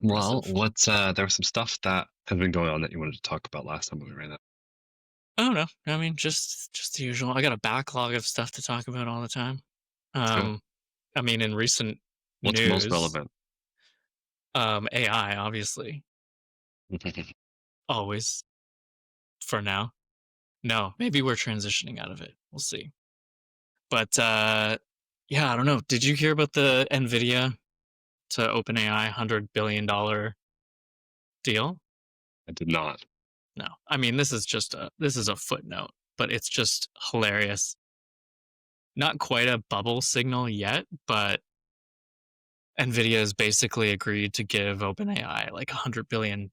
Well, Impressive. there was some stuff that has been going on that you wanted to talk about last time we ran out. I don't know. I mean, just the usual. I got a backlog of stuff to talk about all the time. Let's go. Um, I mean, in recent What's most news, relevant? AI, obviously, always for now. No, maybe we're transitioning out of it. We'll see. But yeah, I don't know. Did you hear about the Nvidia to OpenAI $100 billion deal? I did not. No, I mean this is a footnote, but it's just hilarious. Not quite a bubble signal yet, but Nvidia has basically agreed to give OpenAI like $100 billion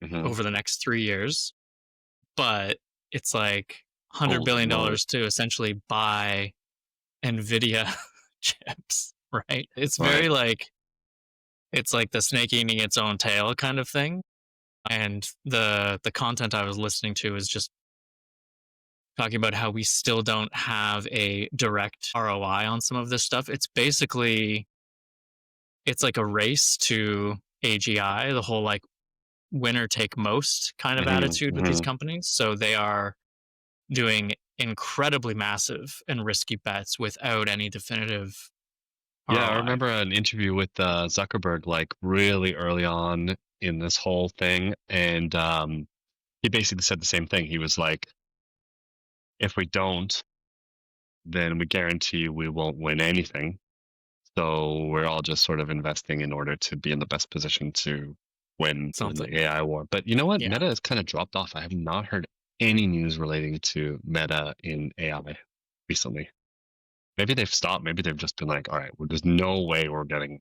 Hmm. over the next 3 years, but it's like hundred Holy billion moly! dollars to essentially buy Nvidia chips, right? It's Right. very like it's like the snake eating its own tail kind of thing. And the content I was listening to is just talking about how we still don't have a direct ROI on some of this stuff. It's basically it's like a race to AGI, the whole like winner take most kind of Hmm. attitude with these Hmm. companies. So they are doing incredibly massive and risky bets without any definitive Yeah, I ROI. remember an interview with Zuckerberg like really early on in this whole thing, and he basically said the same thing. He was like, "If we don't, then we guarantee we won't win anything. So we're all just sort of investing in order to be in the best position to win in Something. the AI war." But you know what? Yeah. Meta has kind of dropped off. I have not heard any news relating to Meta in AI recently. Maybe they've stopped. Maybe they've just been like, all right, well, there's no way we're getting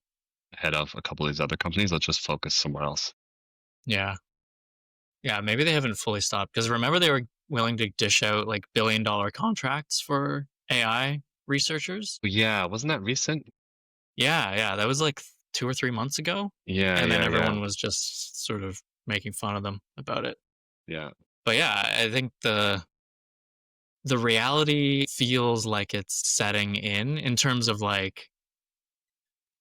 ahead of a couple of these other companies. Let's just focus somewhere else. Yeah. Yeah. Maybe they haven't fully stopped because remember they were willing to dish out like $1 billion contracts for AI researchers. But yeah, wasn't that recent? Yeah. Yeah. That was like 2 or 3 months ago. Yeah, And then yeah, yeah, everyone was just sort of making fun of them about it. yeah. But yeah, I think the reality feels like it's setting in terms of like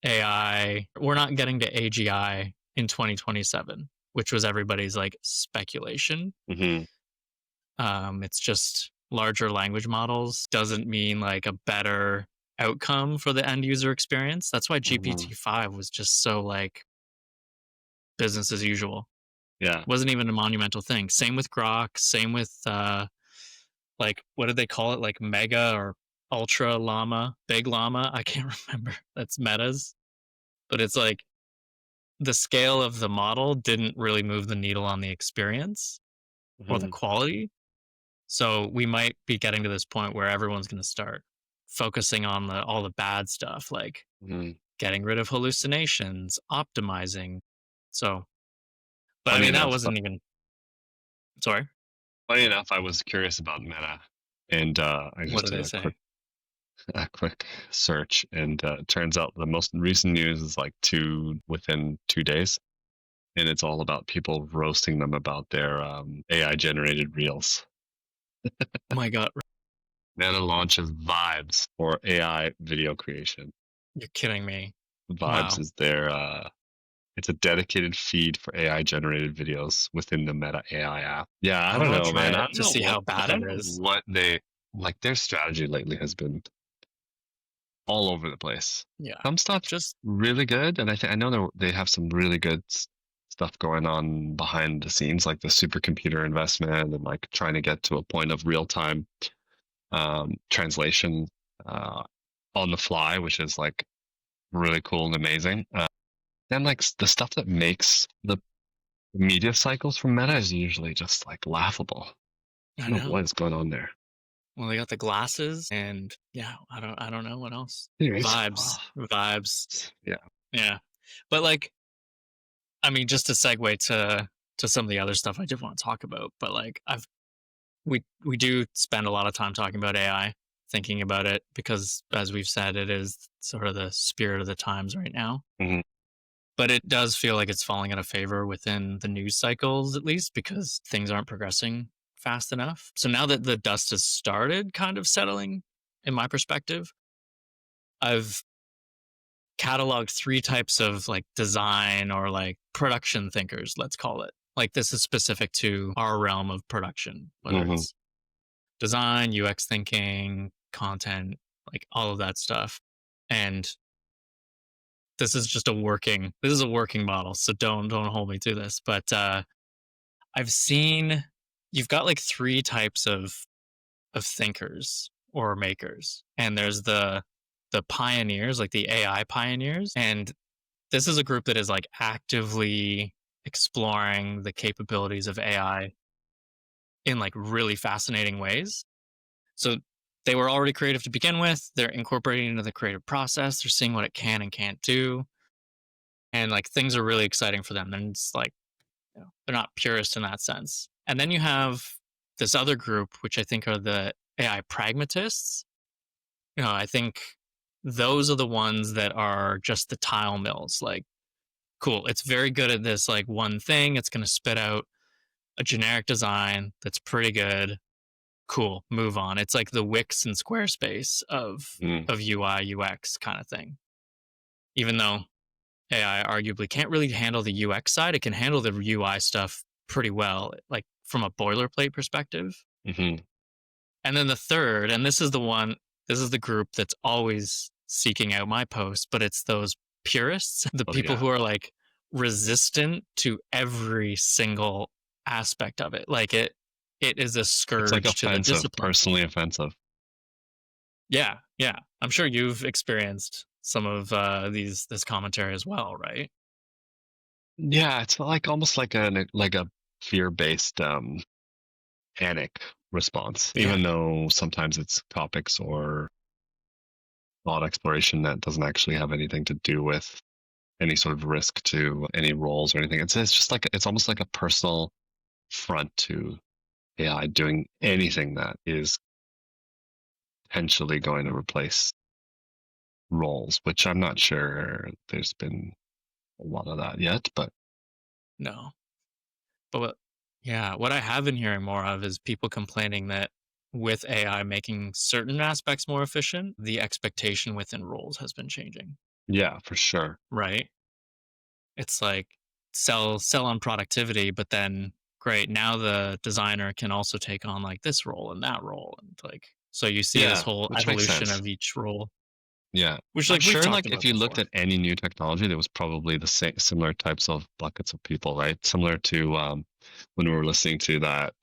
AI. We're not getting to AGI in 2027, which was everybody's like speculation. Hmm. It's just larger language models doesn't mean like a better outcome for the end user experience. That's why Hmm. GPT-5 was just so like business as usual. Yeah. Wasn't even a monumental thing. Same with Grok, same with like what did they call it? Like mega or ultra llama, big llama. I can't remember. That's metas. But it's like the scale of the model didn't really move the needle on the experience or the Hmm. quality. So we might be getting to this point where everyone's going to start focusing on the all the bad stuff, like Hmm. getting rid of hallucinations, optimizing. So, but I Funny mean that enough, wasn't even sorry. I was curious about Meta, and I What just did did they say? a quick search, and it turns out the most recent news is like within 2 days, and it's all about people roasting them about their AI generated reels. Oh my god, Meta launches Vibes for AI video creation. you're kidding me. Vibes Wow. is their it's a dedicated feed for AI generated videos within the Meta AI app. Yeah, I I don't want to know, try man. it to see how I bad don't it know is. what they like. Their strategy lately has been all over the place. Yeah. Some stuff's Just really good, and I know they have some really good stuff going on behind the scenes, like the supercomputer investment and like trying to get to a point of real time translation uh, on the fly, which is like really cool and amazing. Then like the stuff that makes the media cycles from Meta is usually just like laughable. I I don't know know. what is going on there. Well, they got the glasses and yeah, I don't know what else. Anyways, Vibes. Vibes. yeah. Yeah. But like I mean just to segue to some of the other stuff I did want to talk about, but like we do spend a lot of time talking about AI, thinking about it because as we've said it is sort of the spirit of the times right now. Hmm. But it does feel like it's falling out of favor within the news cycles, at least because things aren't progressing fast enough. So now that the dust has started kind of settling, in my perspective, I've cataloged three types of like design or like production thinkers, let's call it. Like this is specific to our realm of production, whether Hmm. it's design, UX thinking, content, like all of that stuff. And this is a working model, so don't hold me to this. But I've seen you've got like three types of thinkers or makers. And there's the pioneers, like the AI pioneers. And this is a group that is like actively exploring the capabilities of AI in like really fascinating ways. So they were already creative to begin with. They're incorporating into the creative process. They're seeing what it can and can't do. And like things are really exciting for them. And it's like, they're not purist in that sense. And then you have this other group, which I think are the AI pragmatists. I think those are the ones that are just the tile mills. Like, cool, it's very good at this like one thing. It's going to spit out a generic design that's pretty good. Cool, move on. It's like the Wix and Squarespace Mm. of UI UX kind of thing. Even though AI arguably can't really handle the UX side, it can handle the UI stuff pretty well, like from a boilerplate perspective. Hmm. And then the third, and this is the one, this is the group that's always seeking out my posts, but it's those purists, the Oh people yeah, who are like resistant to every single aspect of it. Like it is a it's like scourge to the offensive, discipline. personally offensive. Yeah, yeah. I'm sure you've experienced some of this commentary as well, right? Yeah, it's like almost like a fear-based panic response, Yeah, even though sometimes it's topics or thought exploration that doesn't actually have anything to do with any sort of risk to any roles or anything. It's just like it's almost like a personal front to AI doing anything that is potentially going to replace roles, which I'm not sure there's been a lot of that yet, but no. But yeah, what I have been hearing more of is people complaining that with AI making certain aspects more efficient, the expectation within roles has been changing, yeah, for sure. right? It's like sell on productivity, but then great, now the designer can also take on like this role and that role and like so you see this Yeah, whole which makes evolution sense. of each role, Yeah. which I'm like we've sure talked like if about you looked before. at any new technology, there was probably the same similar types of buckets of people, right? Similar to when we were listening to that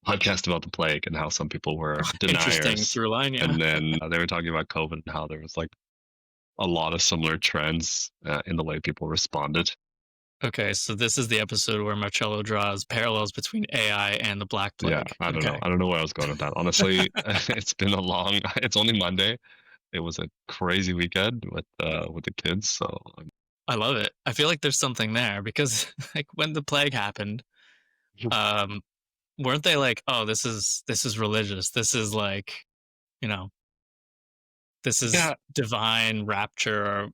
podcast about the plague and how some people were Interesting deniers. through line, yeah. And then they were talking about COVID and how there was like a lot of similar trends in the way people responded. Okay, so this is the episode where Marcello draws parallels between AI and the Black Yeah, Plague. I don't know. Okay. I don't know where I was going with that. Honestly, it's been a long. It's only Monday. It was a crazy weekend with the kids. So I love it. I feel like there's something there because like when the plague happened, um, weren't they like, oh, this is religious. This is like, you know, this is yeah. divine rapture or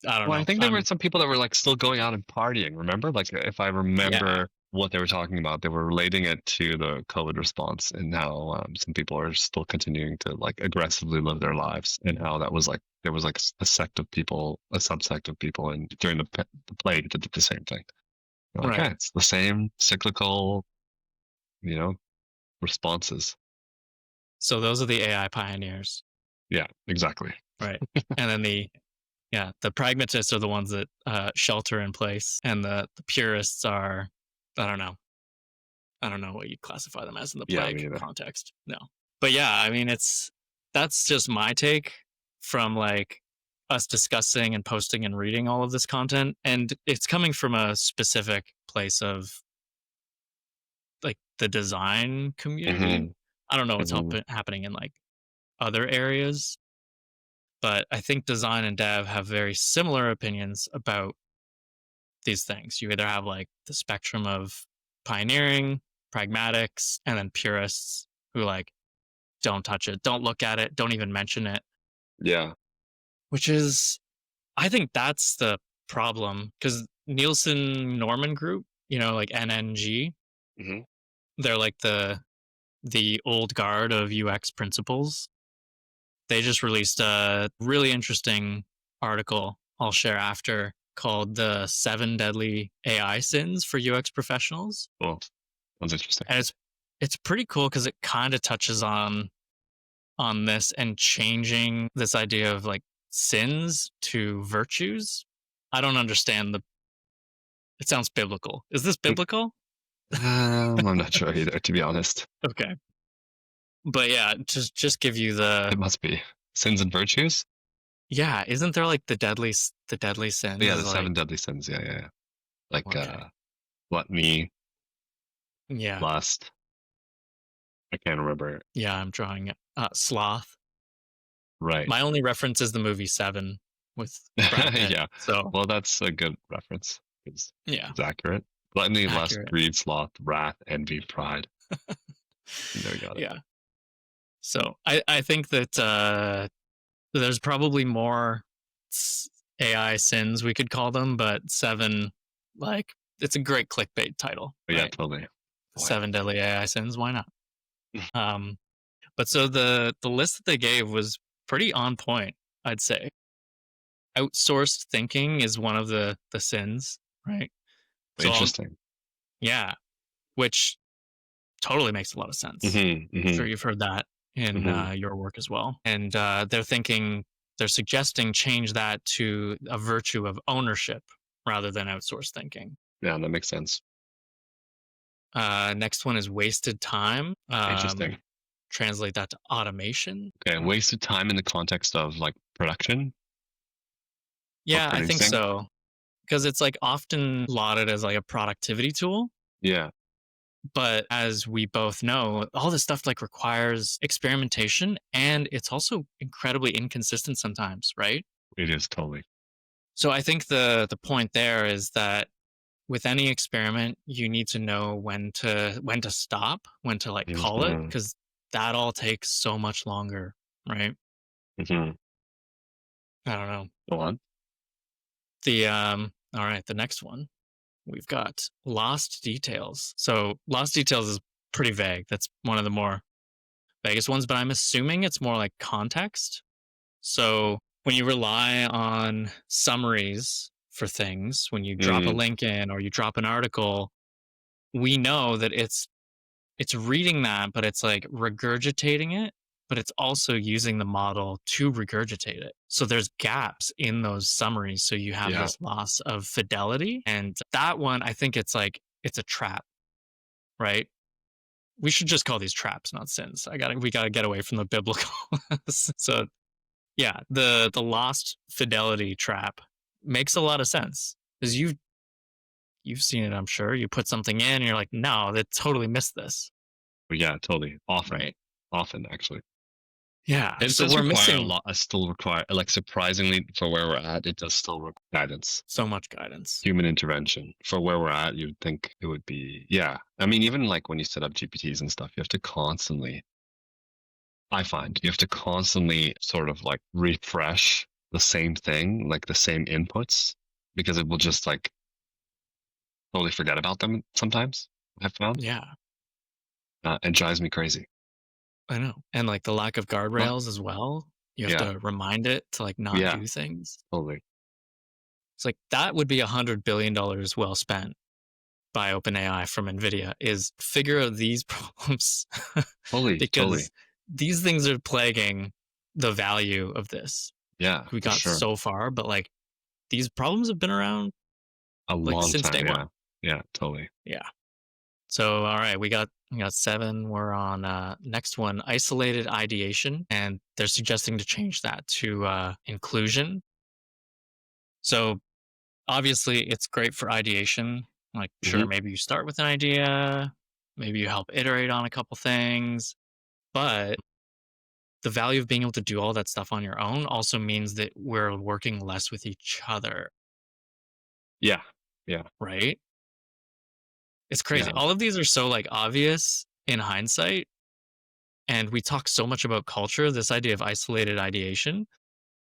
I don't Well, I know. think there were some people that were like still going out and partying. Remember, like if I Yeah, remember what they were talking about, they were relating it to the COVID response and how some people are still continuing to like aggressively live their lives, and how that was like there was like a sect of people, a subsect of people, and during the plague that did the same thing. You're like, yeah, right. it's the same cyclical, you know, responses. So those are the AI pioneers, Yeah, exactly. right? And then the pragmatists are the ones that shelter in place, and the purists are, I don't know, I don't know what you'd classify them as in the Yeah, me plague either. context. No. But yeah, I mean that's just my take from like us discussing and posting and reading all of this content. And it's coming from a specific place of like the design community. Hmm. I don't know what's Hmm. happening in like other areas, but I think design and dev have very similar opinions about these things. You either have like the spectrum of pioneering, pragmatics, and then purists who like don't touch it, don't look at it, don't even mention it, Yeah. which is, I think that's the problem because Nielsen Norman Group, like NNG, Hmm. they're like the old guard of UX principles. they just released a really interesting article I'll share after called the 7 Deadly AI Sins for UX Professionals. Cool. Sounds interesting. And it's pretty cool because it kind of touches on this and changing this idea of like sins to virtues. I don't understand the it sounds biblical. Is this biblical? I'm not sure either, to be honest. Okay. But yeah, just give you It must be sins and virtues. yeah, isn't there like the deadly sins Yeah, is the seven like deadly sins. Yeah, yeah, yeah. Like okay. gluttony, Yeah. lust. I can't remember. Yeah, I'm drawing it. Sloth. Right. My only reference is the movie Seven with Brad Pitt. Yeah. So Well, that's a good reference. yeah, It's accurate. Gluttony, lust, accurate. greed, sloth, wrath, envy, pride. There we got it. Yeah. So I think that there's probably more AI sins we could call them, but seven, like it's a great clickbait title, But yeah, right? totally. Boy. 7 Deadly AI Sins. Why not? Um, but so the list that they gave was pretty on point, I'd say. Outsourced thinking is one of the sins, right? So Interesting. yeah, which totally makes a lot of sense. Mm-hmm, I'm mm-hmm, sure you've heard that in mm-hmm. your work as well. And they're suggesting change that to a virtue of ownership rather than outsourced thinking. Yeah, that makes sense. Next one is wasted time. Interesting. Translate that to automation. Okay, wasted time in the context of like production or Yeah, I think producing. so. Because it's like often lauded as like a productivity tool. Yeah, But as we both know, all this stuff like requires experimentation and it's also incredibly inconsistent sometimes, right? it is totally. So I think the point there is that with any experiment, you need to know when to stop, when to like call it, Mm-hmm, because that all takes so much longer, right? mm-hmm. I don't know. Go on. The all right, the next one we've got lost details. So lost details is pretty vague. That's one of the more vaguest ones, but I'm assuming it's more like context. So when you rely on summaries for things, when you drop a Mm, link in or you drop an article, we know that it's reading that, but it's like regurgitating it, but it's also using the model to regurgitate it. So there's gaps in those summaries. So you have yeah, this loss of fidelity. And that one, I think it's like, it's a trap, right? We should just call these traps, not sins. We gotta get away from the biblical. So yeah, the lost fidelity trap makes a lot of sense because you've seen it, I'm sure. You put something in, and you're like, no, that totally missed this, but yeah, totally. Often, right? often actually. Yeah, It so does we're require a missing lot. Still require like surprisingly for where we're at, it does still require guidance, so much guidance. human intervention. For where we're at, you'd think it would be. Yeah, I mean, even like when you set up GPTs and stuff, you have to constantly. I find you have to constantly sort of like refresh the same thing, like the same inputs, because it will just like totally forget about them sometimes. I've found, Yeah, it drives me crazy. I know, and like the lack of Huh? guardrails as well. You have Yeah, to remind it to like not yeah, do things. totally. It's like that would be $100 billion well spent by OpenAI from Nvidia is figure out these problems Totally, totally. because these things are plaguing the value of this. Yeah, We for got sure. so far, but like these problems have been around A like long since time. day Yeah, one. yeah, totally. Yeah. So all right, we got seven. We're on next one, isolated ideation, and they're suggesting to change that to inclusion. So obviously it's great for ideation. Like sure, Hmm. maybe you start with an idea, maybe you help iterate on a couple things, but the value of being able to do all that stuff on your own also means that we're working less with each other, Yeah, yeah, right? It's crazy. yeah. All of these are so like obvious in hindsight, and we talk so much about culture, this idea of isolated ideation,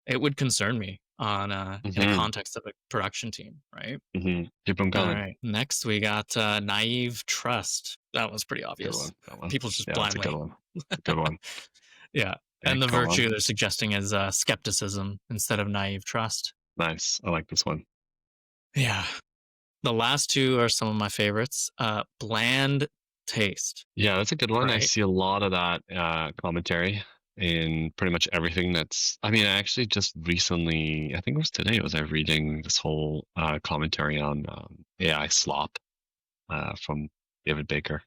it would concern me on in a Hmm. context of a production team, right? Hmm. Keep them All coming. right. Next we got naive trust. That was pretty Good obvious. one. That one. People just Yeah, that's a good blindly. one. Good one. Yeah. Okay, And the go on. virtue they're suggesting is skepticism instead of naive trust. Nice. I like this one. Yeah. The last two are some of my favorites. Bland taste, Yeah, that's a good one. I right? see a lot of that commentary in pretty much everything that's. I mean, I actually just recently, I think it was today, was I reading this whole commentary on AI slop from David Baker,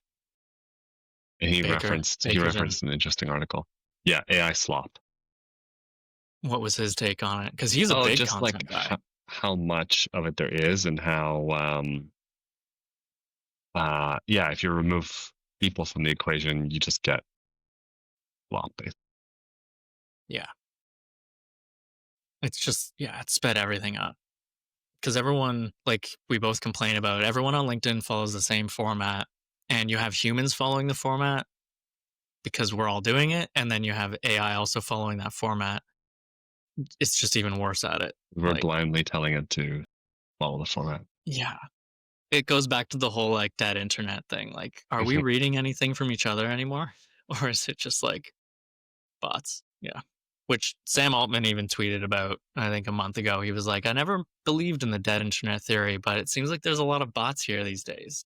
and he Baker's in. referenced an interesting article. Yeah, AI slop. What was his take on it? Because he's a Oh, big just like content guy. how much of it there is, and how yeah, if you remove people from the equation, you just get slop. Yeah. It's just, yeah, it sped everything up. Because everyone, like we both complain about, everyone on LinkedIn follows the same format. And you have humans following the format because we're all doing it. And then you have AI also following that format. It's just even worse at it. We're Like, blindly telling it to follow the format. yeah. It goes back to the whole like dead internet thing. Like, are we reading anything from each other anymore? Or is it just like bots? Yeah. Which Sam Altman even tweeted about, I think a month ago. He was like, I never believed in the dead internet theory, but it seems like there's a lot of bots here these days.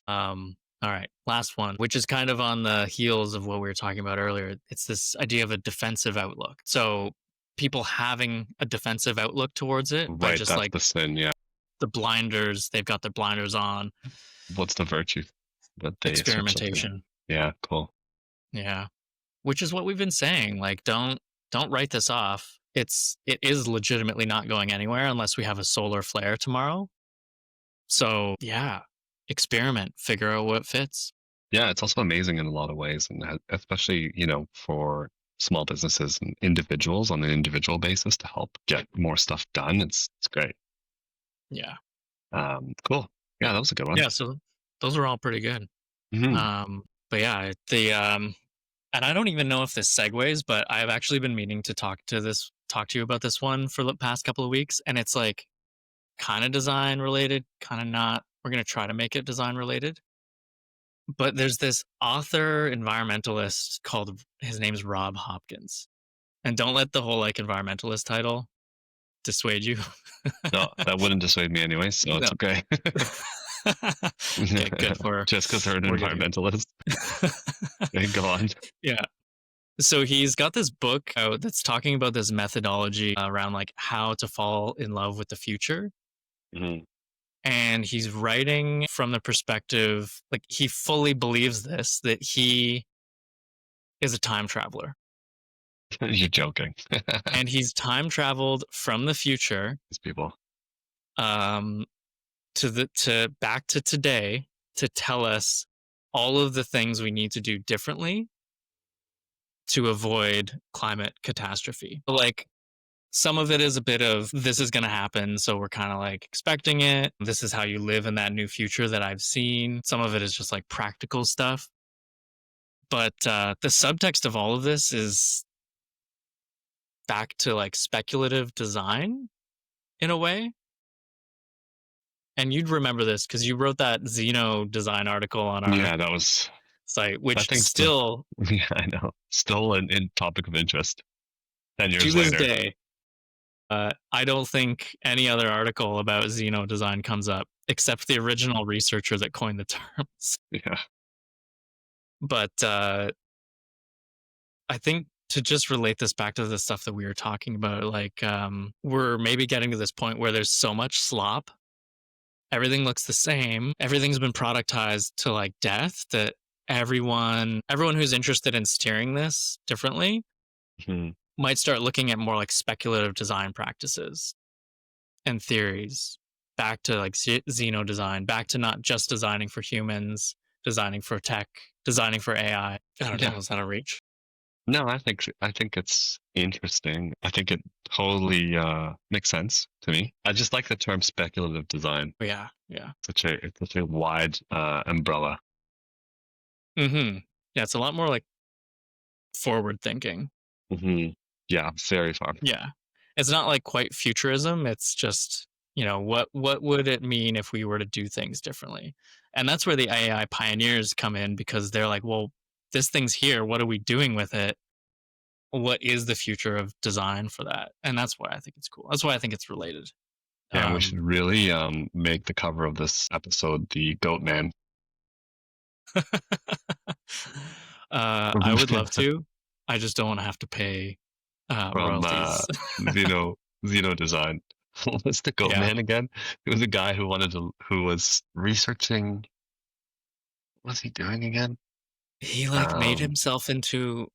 All right, last one, which is kind of on the heels of what we were talking about earlier. It's this idea of a defensive outlook. So people having a defensive outlook towards it by Right, just that's like the sin. Yeah. the blinders, they've got their blinders on, What's the virtue that they ascribe something? experimentation. Yeah, cool. Yeah. Which is what we've been saying. Like, don't write this off. It is legitimately not going anywhere unless we have a solar flare tomorrow. So yeah, experiment, figure out what fits. Yeah, it's also amazing in a lot of ways, and especially for small businesses and individuals on an individual basis to help get more stuff done. It's great. Yeah. Cool. Yeah, that was a good one. Yeah. So those are all pretty good. Hmm. But yeah, the and I don't even know if this segues, but I've actually been meaning to talk to you about this one for the past couple of weeks, and it's like kind of design related, kind of not. We're gonna try to make it design related. But there's this author environmentalist called his name's Rob Hopkins. And don't let the whole like environmentalist title dissuade you. No, that wouldn't dissuade me anyway, so No. it's okay. Okay, good for Just because they're an we're good. environmentalist. Okay, go on. Yeah. So he's got this book out that's talking about this methodology around like how to fall in love with the future. Mhm. And he's writing from the perspective, like he fully believes this, that he is a time traveler. You're joking. And he's time traveled from the future These people. um, to back to today to tell us all of the things we need to do differently to avoid climate catastrophe. Like some of it is a bit of this is going to happen, so we're kind of like expecting it. This is how you live in that new future that I've seen. Some of it is just like practical stuff. But the subtext of all of this is back to like speculative design in a way. And you'd remember this because you wrote that Xeno design article on our Yeah, that was. site, I which think the. still, Yeah, I know. Still in topic of interest. 10 to years this later. day, I don't think any other article about Xeno design comes up except the original researcher that coined the terms. Yeah. But I think to just relate this back to the stuff that we were talking about, like we're maybe getting to this point where there's so much slop. Everything looks the same. Everything's been productized to like death that everyone who's interested in steering this differently Hmm. might start looking at more like speculative design practices and theories back to like Xeno design, back to not just designing for humans, designing for tech, designing for AI. I don't Yeah. know. Is that a reach? No, I think it's interesting. I think it totally makes sense to me. I just like the term speculative design. But yeah. Yeah. It's such a wide umbrella. Mm-hmm. Yeah. It's a lot more like forward thinking. Hmm. Yeah, very far. Yeah. It's not like quite futurism. It's just, what would it mean if we were to do things differently? And that's where the AI pioneers come in because they're like, well, this thing's here. What are we doing with it? what is the future of design for that? And that's why I think it's cool. That's why I think it's related. Yeah, we Um, should really make the cover of this episode the Goat Man I would love to. I just don't want to have to pay from royalties. Xeno Xeno Design. What was the Goat Yeah, Man again? It was a guy who was researching. What was he doing again? he like made Um, himself into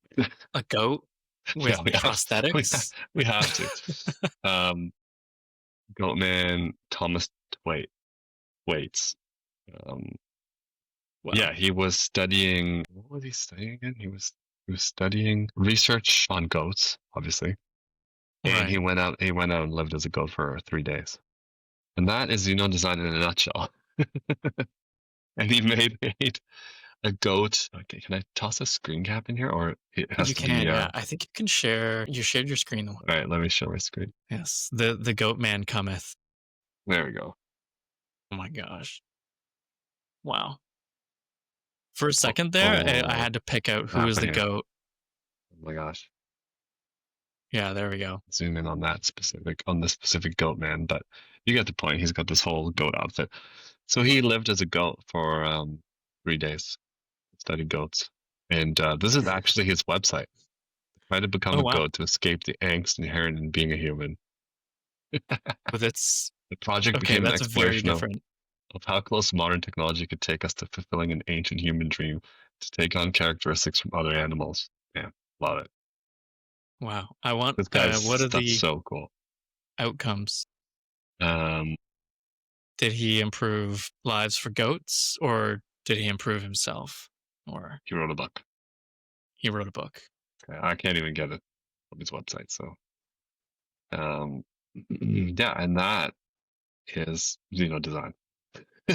a goat yeah, with we prosthetics. we have to. Um, Goat Man Thomas Waits. Um, Wow. yeah, he was studying. What was he studying again? He was studying research on goats, obviously, and Right. he went out and lived as a goat for 3 days, and that is design in a nutshell. And he made a goat. Okay, can I toss a screen cap in here, or it has You to be? can, yeah. I think you can share. You shared your screen. All right, let me show my screen. Yes, the goat man cometh. There we go. Oh my gosh! Wow. For a Oh, second there, I oh, had to pick out what's who is the happening? goat. Oh my gosh. Yeah, there we go. Zoom in on this specific goat man, but you get the point. He's got this whole goat outfit. So he lived as a goat for 3 days, studied goats, and this is actually his website. Try to become Oh a wow. goat to escape the angst inherent in being a human. But it's The project okay. became an That's very exploration different. of how close modern technology could take us to fulfilling an ancient human dream to take on characteristics from other animals. Yeah, love it. Wow. I want. This What guy's are stuff's the so cool. outcomes? Um, Did he improve lives for goats, or did he improve himself, or he wrote a book. he wrote a book? I can't even get it on his website. So, um, yeah, and that is design.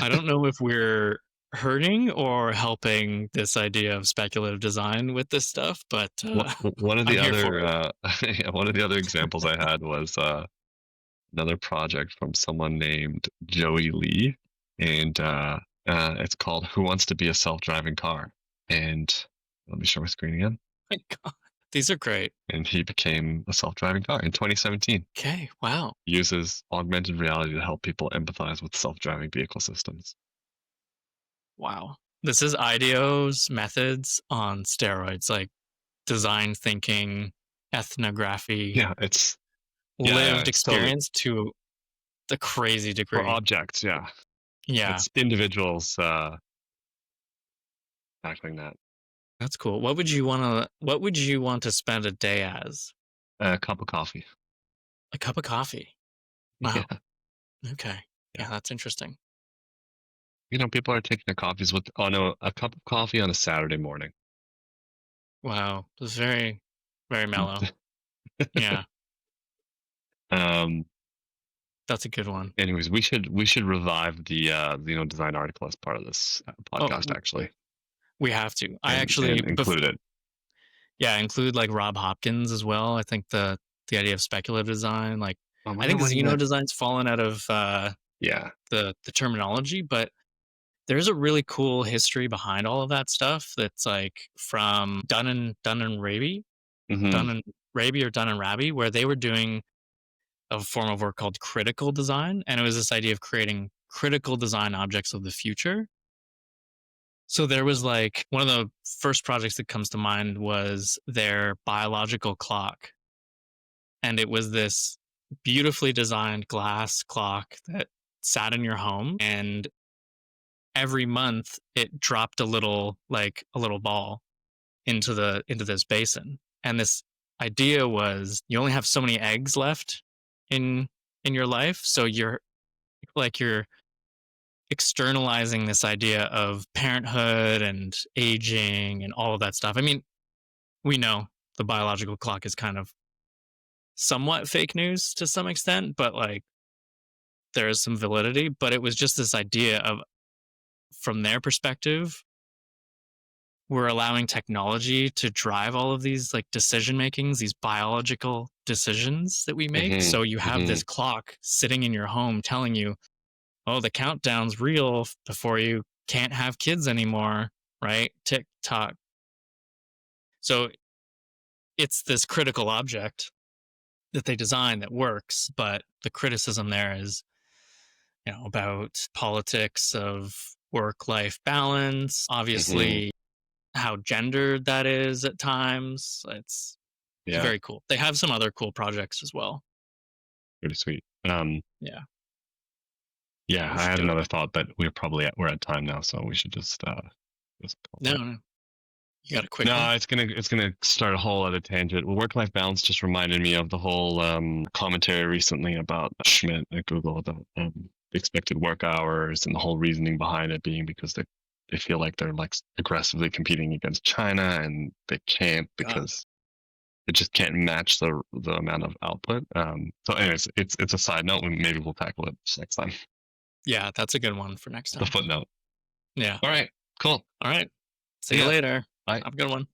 I don't know if we're hurting or helping this idea of speculative design with this stuff, but One of I'm the here for other it. yeah, one of the other examples I had was another project from someone named Joey Lee, and it's called "Who Wants to Be a Self-Driving Car?" And let me show my screen again. My God, these are great. And he became a self-driving car in 2017. Okay, wow, He uses augmented reality to help people empathize with self-driving vehicle systems. wow. This is IDEO's methods on steroids, like design thinking, ethnography, Yeah, lived it's totally experience to the crazy for degree. objects. Yeah, Yeah, it's individuals tackling that. that's cool. What would you want to spend a day as? A cup of coffee. A cup of coffee. Yeah, Wow. Okay. yeah. Yeah, that's interesting. People are taking their coffees with a cup of coffee on a Saturday morning. Wow. It's very, very mellow. Yeah, um. that's a good one. Anyways, we should revive the design article as part of this Oh, podcast actually, we have to. I and actually, include it. yeah, include like Rob Hopkins as well. I think the idea of speculative design, like, I I wonder think when he Xeno met. design's fallen out of Yeah. the terminology, but there's a really cool history behind all of that stuff. That's like from Dun and Raby, Hmm. Or Dun and Raby, where they were doing a form of work called critical design, and it was this idea of creating critical design objects of the future. So there was like one of the first projects that comes to mind was their biological clock. And it was this beautifully designed glass clock that sat in your home. And every month it dropped a little ball into this basin. And this idea was you only have so many eggs left in your life. So you're externalizing this idea of parenthood and aging and all of that stuff. I mean, we know the biological clock is kind of somewhat fake news to some extent, but like there is some validity. But it was just this idea of, from their perspective, we're allowing technology to drive all of these like decision makings, these biological decisions that we make. Hmm. So you have Hmm. this clock sitting in your home telling you, oh, the countdown's real before you can't have kids anymore, right? Tick tock. So it's this critical object that they design that works, but the criticism there is, about politics of work life balance, Hmm. obviously how gendered that is at times. It's Yeah, very cool. They have some other cool projects as well. pretty sweet. Yeah, Yeah, we I should had do it. another thought, but we're at time now, so we should just No, call it. no, you got a quick No, one? it's gonna start a whole other tangent. Well, work-life balance just reminded me of the whole commentary recently about Schmidt at Google about the expected work hours and the whole reasoning behind it being because they feel like they're like aggressively competing against China and they can't God. because it just can't match the amount of output. So, anyways, it's a side note. Maybe we'll tackle it next time. Yeah, that's a good one for next The time. footnote. Yeah. All right, cool. All right. See See you ya. later. Bye. Have a good one.